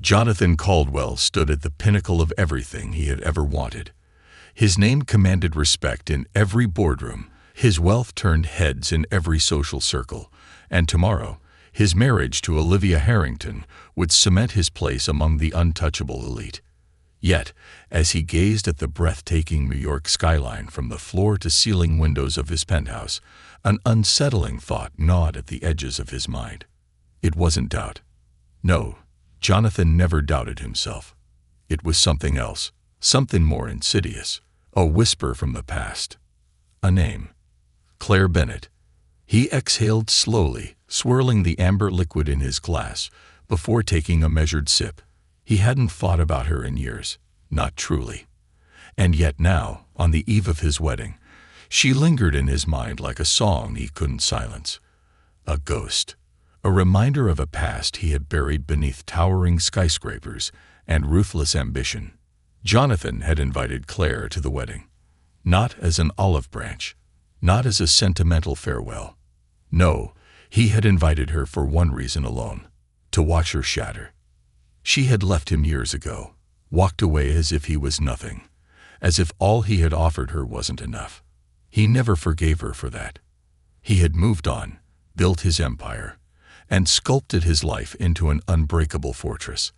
Jonathan Caldwell stood at the pinnacle of everything he had ever wanted. His name commanded respect in every boardroom, his wealth turned heads in every social circle, and tomorrow, his marriage to Olivia Harrington would cement his place among the untouchable elite. Yet, as he gazed at the breathtaking New York skyline from the floor-to-ceiling windows of his penthouse, an unsettling thought gnawed at the edges of his mind. It wasn't doubt. No, Jonathan never doubted himself. It was something else, something more insidious, a whisper from the past. A name. Claire Bennett. He exhaled slowly, swirling the amber liquid in his glass, before taking a measured sip. He hadn't thought about her in years, not truly. And yet now, on the eve of his wedding, she lingered in his mind like a song he couldn't silence. A ghost. A reminder of a past he had buried beneath towering skyscrapers and ruthless ambition. Jonathan had invited Claire to the wedding, not as an olive branch, not as a sentimental farewell. No, he had invited her for one reason alone, to watch her shatter. She had left him years ago, walked away as if he was nothing, as if all he had offered her wasn't enough. He never forgave her for that. He had moved on, built his empire, and sculpted his life into an unbreakable fortress.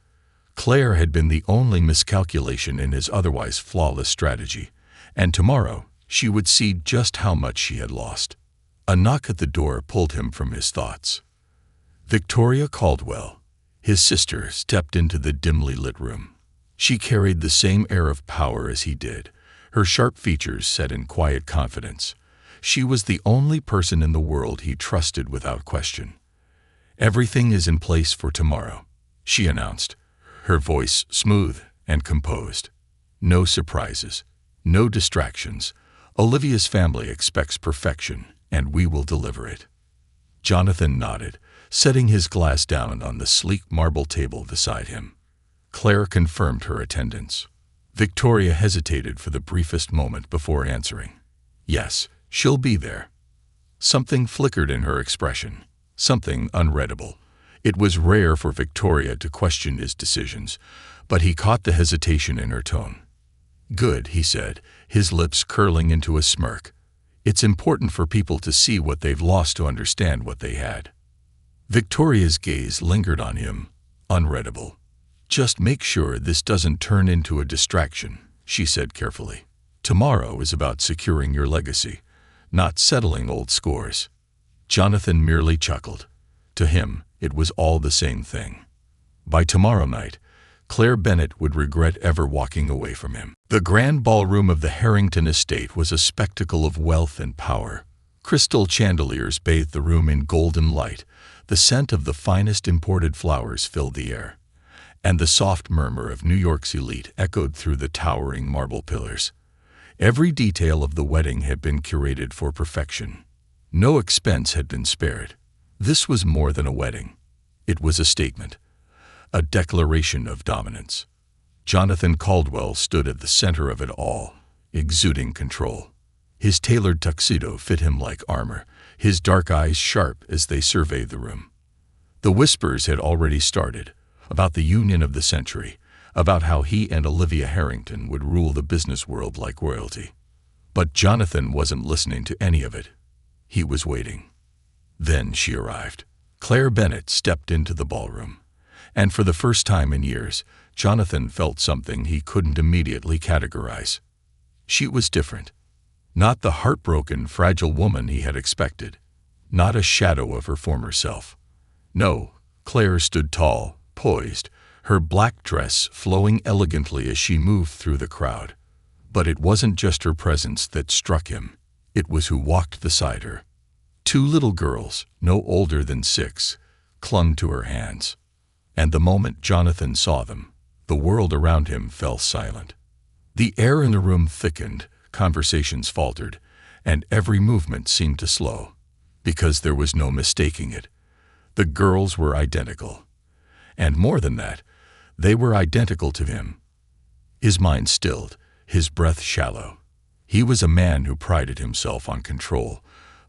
Claire had been the only miscalculation in his otherwise flawless strategy, and tomorrow she would see just how much she had lost. A knock at the door pulled him from his thoughts. Victoria Caldwell, his sister, stepped into the dimly lit room. She carried the same air of power as he did, her sharp features set in quiet confidence. She was the only person in the world he trusted without question. "Everything is in place for tomorrow," she announced, her voice smooth and composed. "No surprises, no distractions. Olivia's family expects perfection, and we will deliver it." Jonathan nodded, setting his glass down on the sleek marble table beside him. Claire confirmed her attendance. Victoria hesitated for the briefest moment before answering. "Yes, she'll be there." Something flickered in her expression, something unreadable. It was rare for Victoria to question his decisions, but he caught the hesitation in her tone. "Good," he said, his lips curling into a smirk. "It's important for people to see what they've lost to understand what they had." Victoria's gaze lingered on him, unreadable. "Just make sure this doesn't turn into a distraction," she said carefully. "Tomorrow is about securing your legacy, not settling old scores." Jonathan merely chuckled. To him, it was all the same thing. By tomorrow night, Claire Bennett would regret ever walking away from him. The grand ballroom of the Harrington estate was a spectacle of wealth and power. Crystal chandeliers bathed the room in golden light, the scent of the finest imported flowers filled the air, and the soft murmur of New York's elite echoed through the towering marble pillars. Every detail of the wedding had been curated for perfection. No expense had been spared. This was more than a wedding. It was a statement, a declaration of dominance. Jonathan Caldwell stood at the center of it all, exuding control. His tailored tuxedo fit him like armor, his dark eyes sharp as they surveyed the room. The whispers had already started, about the union of the century, about how he and Olivia Harrington would rule the business world like royalty. But Jonathan wasn't listening to any of it. He was waiting. Then she arrived. Claire Bennett stepped into the ballroom, and for the first time in years, Jonathan felt something he couldn't immediately categorize. She was different. Not the heartbroken, fragile woman he had expected. Not a shadow of her former self. No, Claire stood tall, poised, her black dress flowing elegantly as she moved through the crowd. But it wasn't just her presence that struck him. It was who walked beside her. Two little girls, no older than 6, clung to her hands. And the moment Jonathan saw them, the world around him fell silent. The air in the room thickened, conversations faltered, and every movement seemed to slow, because there was no mistaking it. The girls were identical. And more than that, they were identical to him. His mind stilled, his breath shallow. He was a man who prided himself on control,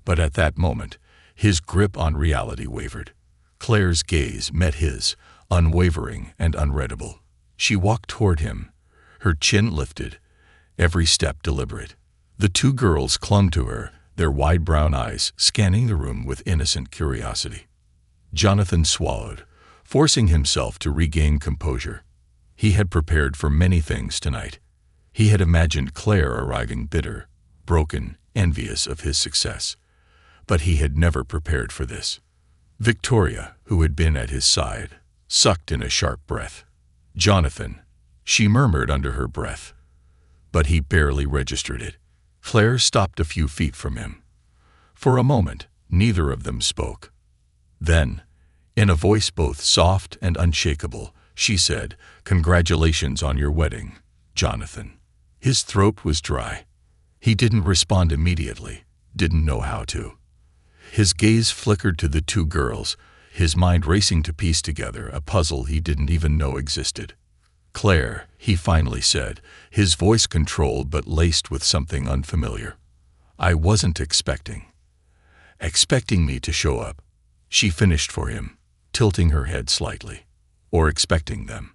but at that moment, his grip on reality wavered. Claire's gaze met his, unwavering and unreadable. She walked toward him, her chin lifted, every step deliberate. The two girls clung to her, their wide brown eyes scanning the room with innocent curiosity. Jonathan swallowed, forcing himself to regain composure. He had prepared for many things tonight. He had imagined Claire arriving bitter, broken, envious of his success. But he had never prepared for this. Victoria, who had been at his side, sucked in a sharp breath. "Jonathan," she murmured under her breath. But he barely registered it. Claire stopped a few feet from him. For a moment, neither of them spoke. Then, in a voice both soft and unshakable, she said, "Congratulations on your wedding, Jonathan." His throat was dry. He didn't respond immediately, didn't know how to. His gaze flickered to the two girls, his mind racing to piece together a puzzle he didn't even know existed. "Claire," he finally said, his voice controlled but laced with something unfamiliar. "I wasn't expecting me to show up," she finished for him, tilting her head slightly. "Or expecting them."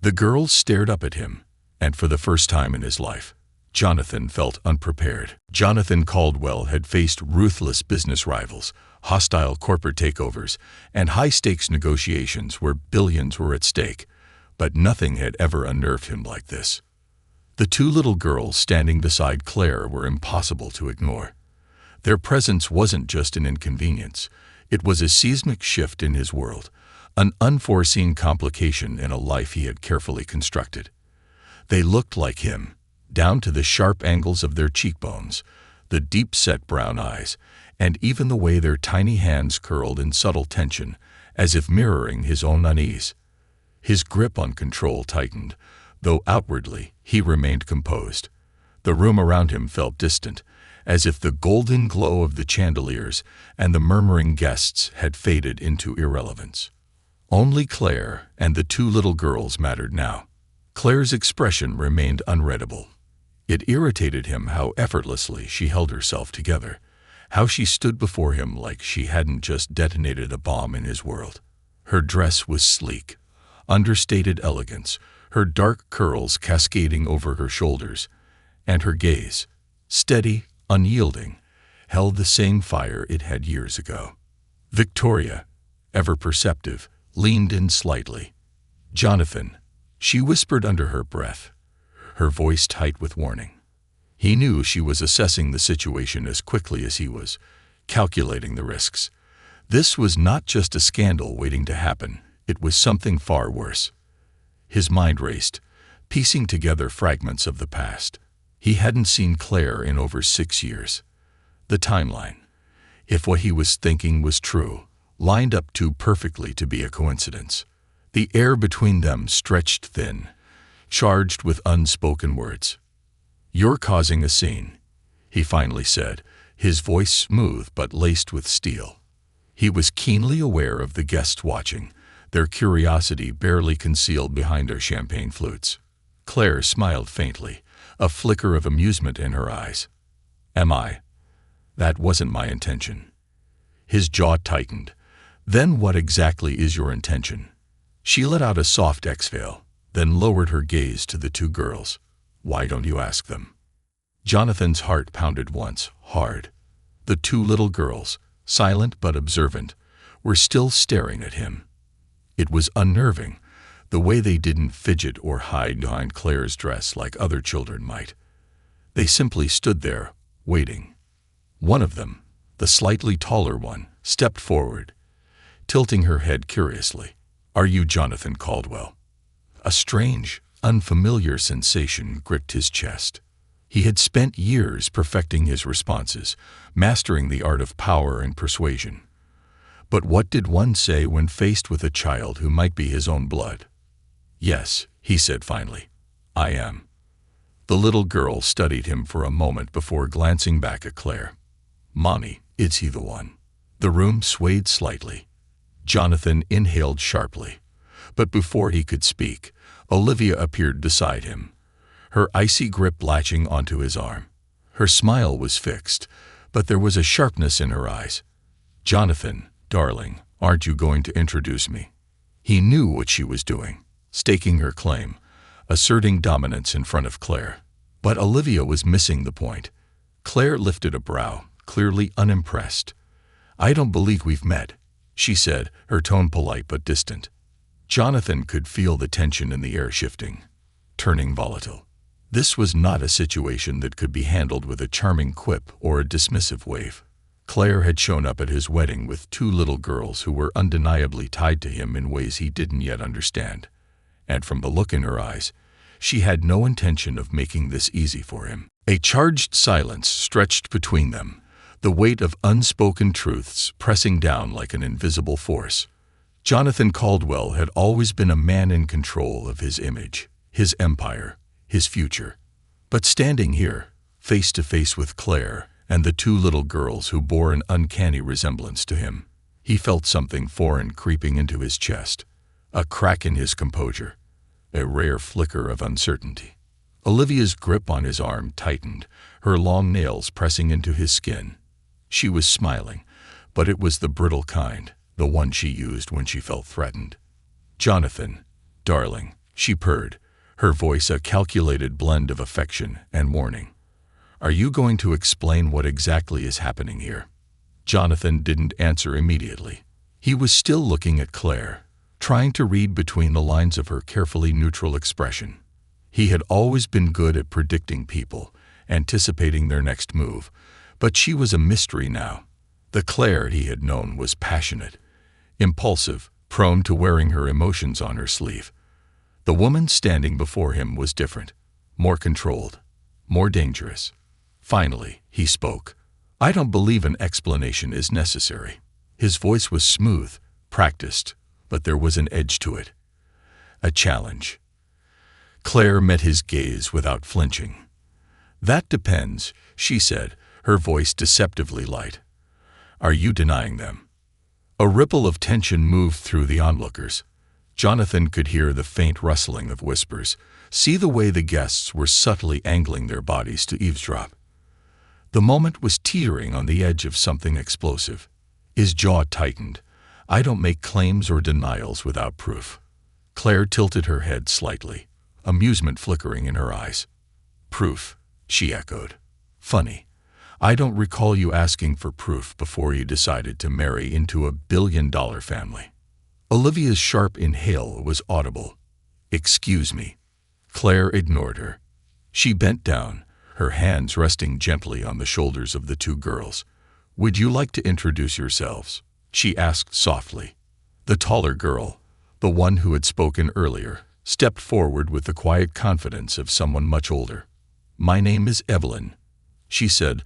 The girls stared up at him, and for the first time in his life, Jonathan felt unprepared. Jonathan Caldwell had faced ruthless business rivals, hostile corporate takeovers, and high-stakes negotiations where billions were at stake, but nothing had ever unnerved him like this. The two little girls standing beside Claire were impossible to ignore. Their presence wasn't just an inconvenience, it was a seismic shift in his world, an unforeseen complication in a life he had carefully constructed. They looked like him, down to the sharp angles of their cheekbones, the deep-set brown eyes, and even the way their tiny hands curled in subtle tension, as if mirroring his own unease. His grip on control tightened, though outwardly he remained composed. The room around him felt distant, as if the golden glow of the chandeliers and the murmuring guests had faded into irrelevance. Only Claire and the two little girls mattered now. Claire's expression remained unreadable. It irritated him how effortlessly she held herself together, how she stood before him like she hadn't just detonated a bomb in his world. Her dress was sleek, understated elegance, her dark curls cascading over her shoulders, and her gaze, steady, unyielding, held the same fire it had years ago. Victoria, ever perceptive, leaned in slightly. "Jonathan," she whispered under her breath, her voice tight with warning. He knew she was assessing the situation as quickly as he was, calculating the risks. This was not just a scandal waiting to happen, it was something far worse. His mind raced, piecing together fragments of the past. He hadn't seen Claire in over 6 years. The timeline, if what he was thinking was true, lined up too perfectly to be a coincidence. The air between them stretched thin, charged with unspoken words. "You're causing a scene," he finally said, his voice smooth but laced with steel. He was keenly aware of the guests watching, their curiosity barely concealed behind their champagne flutes. Claire smiled faintly, a flicker of amusement in her eyes. "Am I? That wasn't my intention." His jaw tightened. "Then what exactly is your intention?" She let out a soft exhale, then lowered her gaze to the two girls. "Why don't you ask them?" Jonathan's heart pounded once, hard. The two little girls, silent but observant, were still staring at him. It was unnerving, the way they didn't fidget or hide behind Claire's dress like other children might. They simply stood there, waiting. One of them, the slightly taller one, stepped forward, tilting her head curiously. "Are you Jonathan Caldwell?" A strange, unfamiliar sensation gripped his chest. He had spent years perfecting his responses, mastering the art of power and persuasion. But what did one say when faced with a child who might be his own blood? "Yes," he said finally, "I am." The little girl studied him for a moment before glancing back at Claire. "Mommy, is he the one?" The room swayed slightly. Jonathan inhaled sharply, but before he could speak, Olivia appeared beside him, her icy grip latching onto his arm. Her smile was fixed, but there was a sharpness in her eyes. "Jonathan, darling, aren't you going to introduce me?" He knew what she was doing, staking her claim, asserting dominance in front of Claire. But Olivia was missing the point. Claire lifted a brow, clearly unimpressed. "I don't believe we've met," she said, her tone polite but distant. Jonathan could feel the tension in the air shifting, turning volatile. This was not a situation that could be handled with a charming quip or a dismissive wave. Claire had shown up at his wedding with two little girls who were undeniably tied to him in ways he didn't yet understand. And from the look in her eyes, she had no intention of making this easy for him. A charged silence stretched between them, the weight of unspoken truths pressing down like an invisible force. Jonathan Caldwell had always been a man in control of his image, his empire, his future. But standing here, face to face with Claire and the two little girls who bore an uncanny resemblance to him, he felt something foreign creeping into his chest, a crack in his composure, a rare flicker of uncertainty. Olivia's grip on his arm tightened, her long nails pressing into his skin. She was smiling, but it was the brittle kind, the one she used when she felt threatened. "Jonathan, darling," she purred, her voice a calculated blend of affection and warning. "Are you going to explain what exactly is happening here?" Jonathan didn't answer immediately. He was still looking at Claire, trying to read between the lines of her carefully neutral expression. He had always been good at predicting people, anticipating their next move, but she was a mystery now. The Claire he had known was passionate, impulsive, prone to wearing her emotions on her sleeve. The woman standing before him was different, more controlled, more dangerous. Finally, he spoke. "I don't believe an explanation is necessary." His voice was smooth, practiced, but there was an edge to it. A challenge. Claire met his gaze without flinching. "That depends," she said, her voice deceptively light. "Are you denying them?" A ripple of tension moved through the onlookers. Jonathan could hear the faint rustling of whispers, see the way the guests were subtly angling their bodies to eavesdrop. The moment was teetering on the edge of something explosive. His jaw tightened. "I don't make claims or denials without proof." Claire tilted her head slightly, amusement flickering in her eyes. "Proof," she echoed. "Funny. I don't recall you asking for proof before you decided to marry into a billion-dollar family." Olivia's sharp inhale was audible. "Excuse me." Claire ignored her. She bent down, her hands resting gently on the shoulders of the two girls. "Would you like to introduce yourselves?" she asked softly. The taller girl, the one who had spoken earlier, stepped forward with the quiet confidence of someone much older. "My name is Evelyn," she said,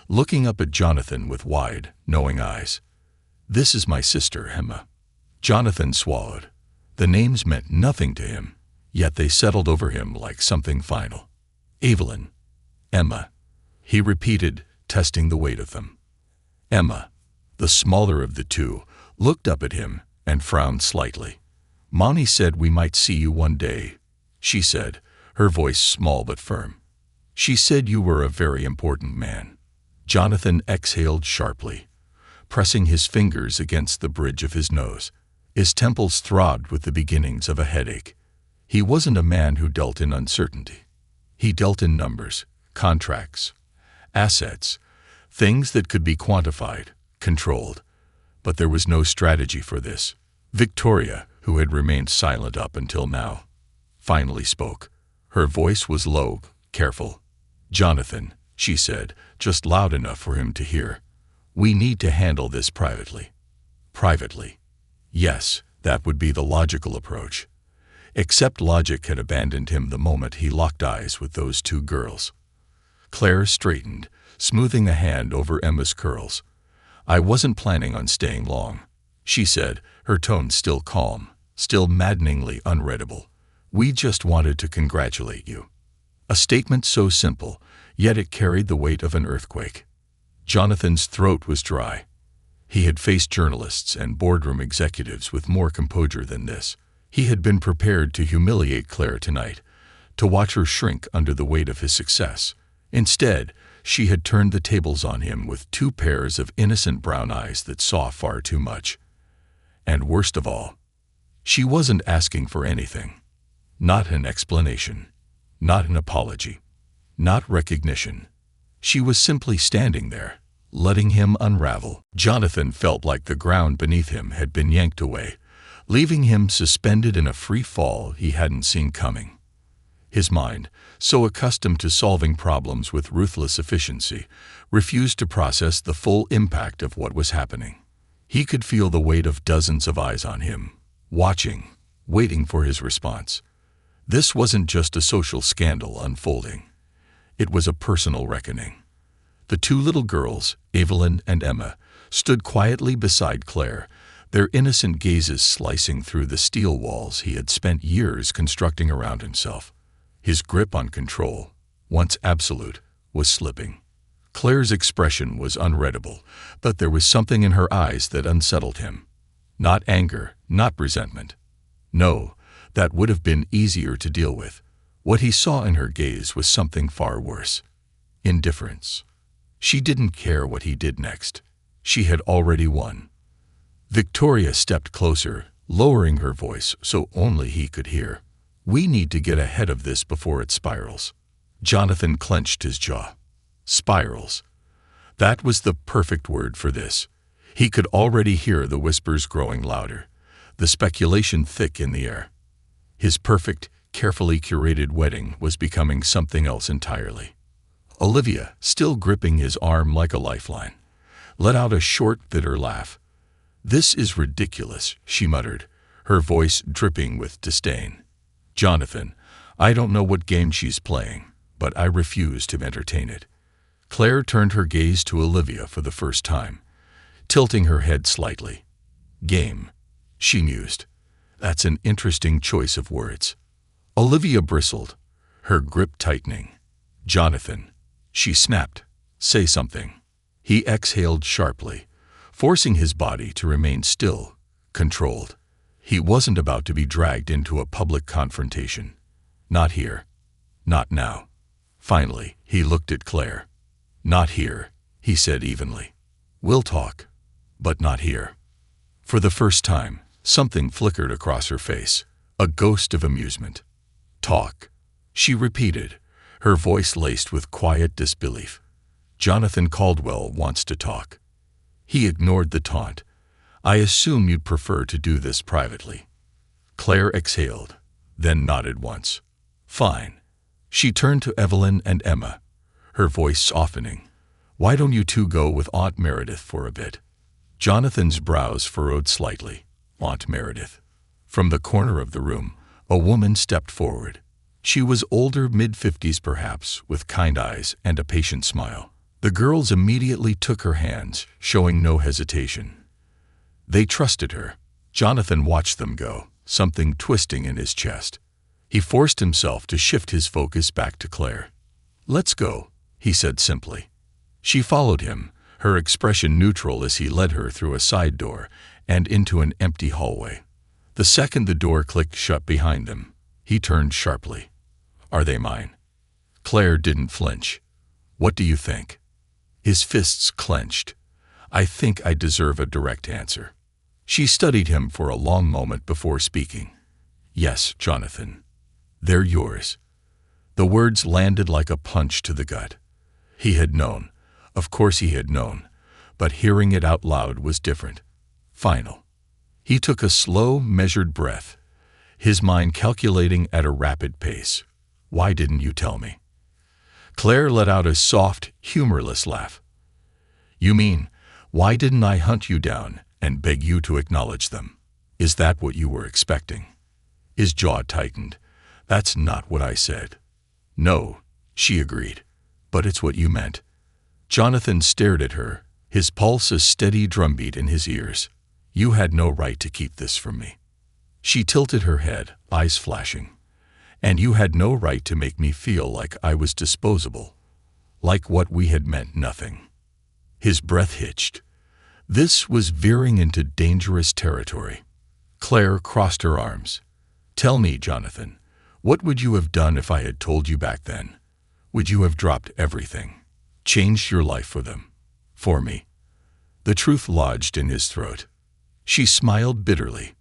looking up at Jonathan with wide, knowing eyes. "This is my sister, Emma." Jonathan swallowed. The names meant nothing to him, yet they settled over him like something final. "Evelyn, Emma," he repeated, testing the weight of them. Emma, the smaller of the two, looked up at him and frowned slightly. "Mommy said we might see you one day," she said, her voice small but firm. "She said you were a very important man." Jonathan exhaled sharply, pressing his fingers against the bridge of his nose. His temples throbbed with the beginnings of a headache. He wasn't a man who dealt in uncertainty. He dealt in numbers, contracts, assets, things that could be quantified, controlled. But there was no strategy for this. Victoria, who had remained silent up until now, finally spoke. Her voice was low, careful. "Jonathan," she said, just loud enough for him to hear, "we need to handle this privately." Privately. Yes, that would be the logical approach. Except logic had abandoned him the moment he locked eyes with those two girls. Claire straightened, smoothing a hand over Emma's curls. "I wasn't planning on staying long," she said, her tone still calm, still maddeningly unreadable. "We just wanted to congratulate you." A statement so simple, yet it carried the weight of an earthquake. Jonathan's throat was dry. He had faced journalists and boardroom executives with more composure than this. He had been prepared to humiliate Claire tonight, to watch her shrink under the weight of his success. Instead, she had turned the tables on him with two pairs of innocent brown eyes that saw far too much. And worst of all, She wasn't asking for anything. Not an explanation. Not an apology. Not recognition. She was simply standing there, letting him unravel. Jonathan felt like the ground beneath him had been yanked away, leaving him suspended in a free fall he hadn't seen coming. His mind, so accustomed to solving problems with ruthless efficiency, refused to process the full impact of what was happening. He could feel the weight of dozens of eyes on him, watching, waiting for his response. This wasn't just a social scandal unfolding. It was a personal reckoning. The two little girls, Evelyn and Emma, stood quietly beside Claire, their innocent gazes slicing through the steel walls he had spent years constructing around himself. His grip on control, once absolute, was slipping. Claire's expression was unreadable, but there was something in her eyes that unsettled him. Not anger, not resentment. No, that would have been easier to deal with. What he saw in her gaze was something far worse. Indifference. She didn't care what he did next. She had already won. Victoria stepped closer, lowering her voice so only he could hear. "We need to get ahead of this before it spirals." Jonathan clenched his jaw. Spirals. That was the perfect word for this. He could already hear the whispers growing louder, the speculation thick in the air. His perfect, carefully curated wedding was becoming something else entirely. Olivia, still gripping his arm like a lifeline, let out a short, bitter laugh. "This is ridiculous," she muttered, her voice dripping with disdain. "Jonathan, I don't know what game she's playing, but I refuse to entertain it." Claire turned her gaze to Olivia for the first time, tilting her head slightly. "Game," she mused. "That's an interesting choice of words." Olivia bristled, her grip tightening. "Jonathan," she snapped, "say something." He exhaled sharply, forcing his body to remain still, controlled. He wasn't about to be dragged into a public confrontation. Not here. Not now. Finally, he looked at Claire. "Not here," he said evenly. "We'll talk, but not here." For the first time, something flickered across her face, a ghost of amusement. "Talk," she repeated, her voice laced with quiet disbelief. "Jonathan Caldwell wants to talk." He ignored the taunt. "I assume you'd prefer to do this privately." Claire exhaled, then nodded once. "Fine." She turned to Evelyn and Emma, her voice softening. "Why don't you two go with Aunt Meredith for a bit?" Jonathan's brows furrowed slightly. Aunt Meredith. From the corner of the room, a woman stepped forward. She was older, mid-50s perhaps, with kind eyes and a patient smile. The girls immediately took her hands, showing no hesitation. They trusted her. Jonathan watched them go, something twisting in his chest. He forced himself to shift his focus back to Claire. "Let's go," he said simply. She followed him, her expression neutral as he led her through a side door and into an empty hallway. The second the door clicked shut behind them, he turned sharply. "Are they mine?" Claire didn't flinch. "What do you think?" His fists clenched. "I think I deserve a direct answer." She studied him for a long moment before speaking. "Yes, Jonathan. They're yours." The words landed like a punch to the gut. He had known. Of course he had known. But hearing it out loud was different. Final. He took a slow, measured breath, his mind calculating at a rapid pace. "Why didn't you tell me?" Claire let out a soft, humorless laugh. "You mean, why didn't I hunt you down and beg you to acknowledge them? Is that what you were expecting?" His jaw tightened. "That's not what I said." "No," she agreed. "But it's what you meant." Jonathan stared at her, his pulse a steady drumbeat in his ears. "You had no right to keep this from me." She tilted her head, eyes flashing. "And you had no right to make me feel like I was disposable, like what we had meant nothing." His breath hitched. This was veering into dangerous territory. Claire crossed her arms. "Tell me, Jonathan, what would you have done if I had told you back then? Would you have dropped everything, changed your life for them, for me?" The truth lodged in his throat. She smiled bitterly.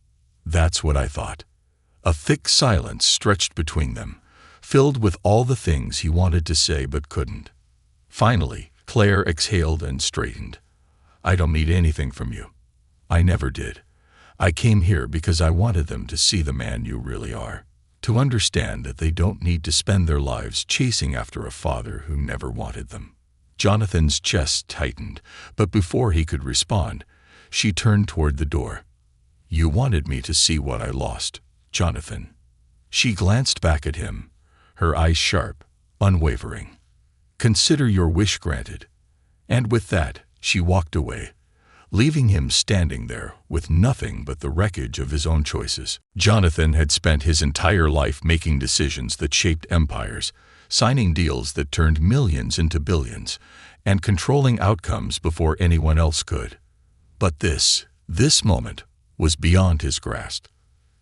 That's what I thought. A thick silence stretched between them, filled with all the things he wanted to say but couldn't. Finally, Claire exhaled and straightened. I don't need anything from you. I never did. I came here because I wanted them to see the man you really are, to understand that they don't need to spend their lives chasing after a father who never wanted them. Jonathan's chest tightened, but before he could respond, she turned toward the door. You wanted me to see what I lost, Jonathan. She glanced back at him, her eyes sharp, unwavering. Consider your wish granted. And with that, she walked away, leaving him standing there with nothing but the wreckage of his own choices. Jonathan had spent his entire life making decisions that shaped empires, signing deals that turned millions into billions, and controlling outcomes before anyone else could. But this moment, was beyond his grasp.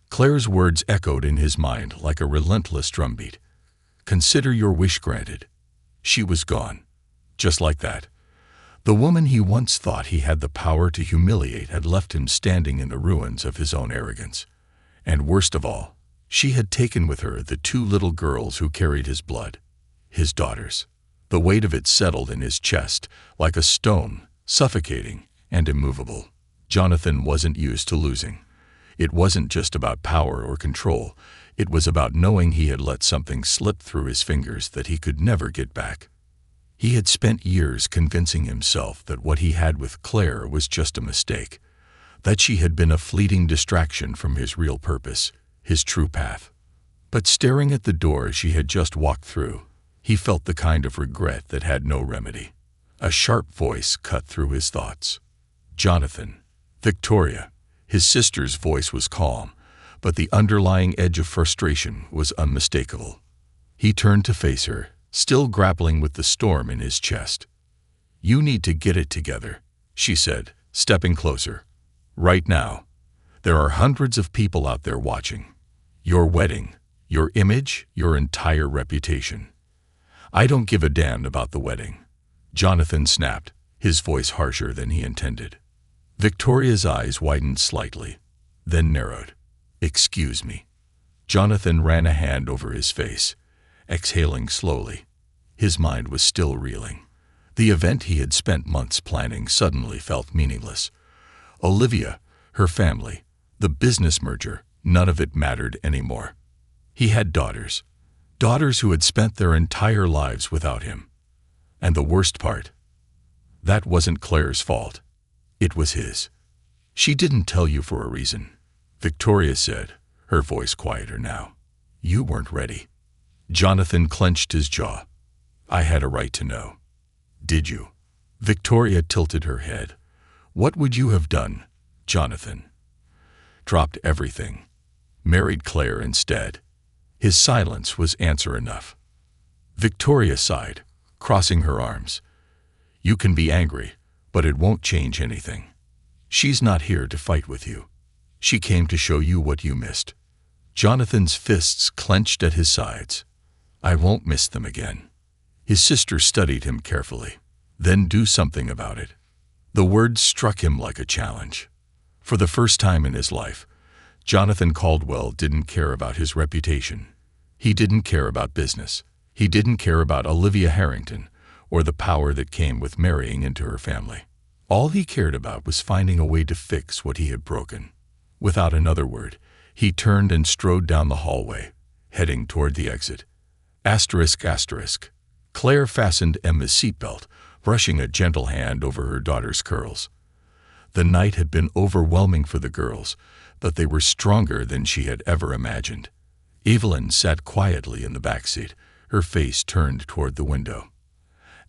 Claire's words echoed in his mind like a relentless drumbeat. Consider your wish granted. She was gone. Just like that. The woman he once thought he had the power to humiliate had left him standing in the ruins of his own arrogance. And worst of all, she had taken with her the two little girls who carried his blood, his daughters. The weight of it settled in his chest like a stone, suffocating and immovable. Jonathan wasn't used to losing. It wasn't just about power or control. It was about knowing he had let something slip through his fingers that he could never get back. He had spent years convincing himself that what he had with Claire was just a mistake, that she had been a fleeting distraction from his real purpose, his true path. But staring at the door she had just walked through, he felt the kind of regret that had no remedy. A sharp voice cut through his thoughts. Jonathan. Victoria. His sister's voice was calm, but the underlying edge of frustration was unmistakable. He turned to face her, still grappling with the storm in his chest. You need to get it together, she said, stepping closer. Right now. There are hundreds of people out there watching. Your wedding, your image, your entire reputation. I don't give a damn about the wedding. Jonathan snapped, his voice harsher than he intended. Victoria's eyes widened slightly, then narrowed. Excuse me. Jonathan ran a hand over his face, exhaling slowly. His mind was still reeling. The event he had spent months planning suddenly felt meaningless. Olivia, her family, the business merger, none of it mattered anymore. He had daughters who had spent their entire lives without him. And the worst part, that wasn't Claire's fault. It was his. She didn't tell you for a reason, Victoria said, her voice quieter now. You weren't ready. Jonathan clenched his jaw. I had a right to know. Did you? Victoria tilted her head. What would you have done, Jonathan? Dropped everything. Married Claire instead. His silence was answer enough. Victoria sighed, crossing her arms. You can be angry, but it won't change anything. She's not here to fight with you. She came to show you what you missed. Jonathan's fists clenched at his sides. I won't miss them again. His sister studied him carefully. Then do something about it. The words struck him like a challenge. For the first time in his life, Jonathan Caldwell didn't care about his reputation. He didn't care about business. He didn't care about Olivia Harrington or the power that came with marrying into her family. All he cared about was finding a way to fix what he had broken. Without another word, he turned and strode down the hallway, heading toward the exit. ***. Claire fastened Emma's seatbelt, brushing a gentle hand over her daughter's curls. The night had been overwhelming for the girls, but they were stronger than she had ever imagined. Evelyn sat quietly in the back seat, her face turned toward the window.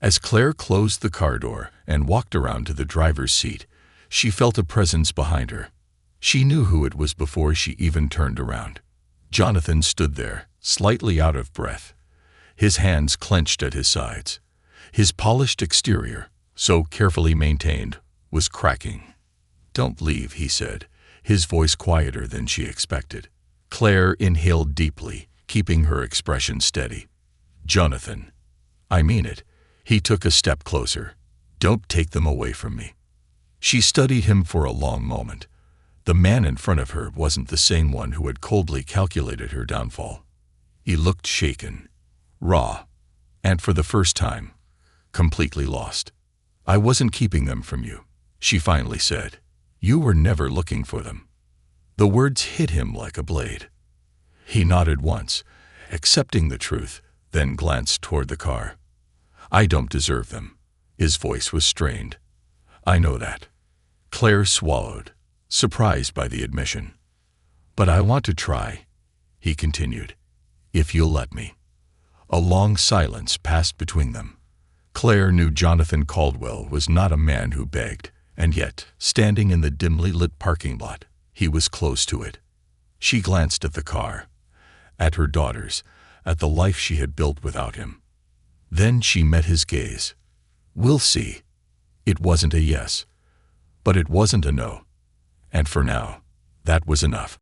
As Claire closed the car door and walked around to the driver's seat, she felt a presence behind her. She knew who it was before she even turned around. Jonathan stood there, slightly out of breath, his hands clenched at his sides. His polished exterior, so carefully maintained, was cracking. "Don't leave," he said, his voice quieter than she expected. Claire inhaled deeply, keeping her expression steady. "Jonathan, I mean it." He took a step closer. "Don't take them away from me." She studied him for a long moment. The man in front of her wasn't the same one who had coldly calculated her downfall. He looked shaken, raw, and for the first time, completely lost. "I wasn't keeping them from you," she finally said. "You were never looking for them." The words hit him like a blade. He nodded once, accepting the truth, then glanced toward the car. "I don't deserve them." His voice was strained. "I know that." Claire swallowed, surprised by the admission. "But I want to try," he continued, "if you'll let me." A long silence passed between them. Claire knew Jonathan Caldwell was not a man who begged, and yet, standing in the dimly lit parking lot, he was close to it. She glanced at the car, at her daughters, at the life she had built without him. Then she met his gaze. "We'll see." It wasn't a yes, but it wasn't a no. And for now, that was enough.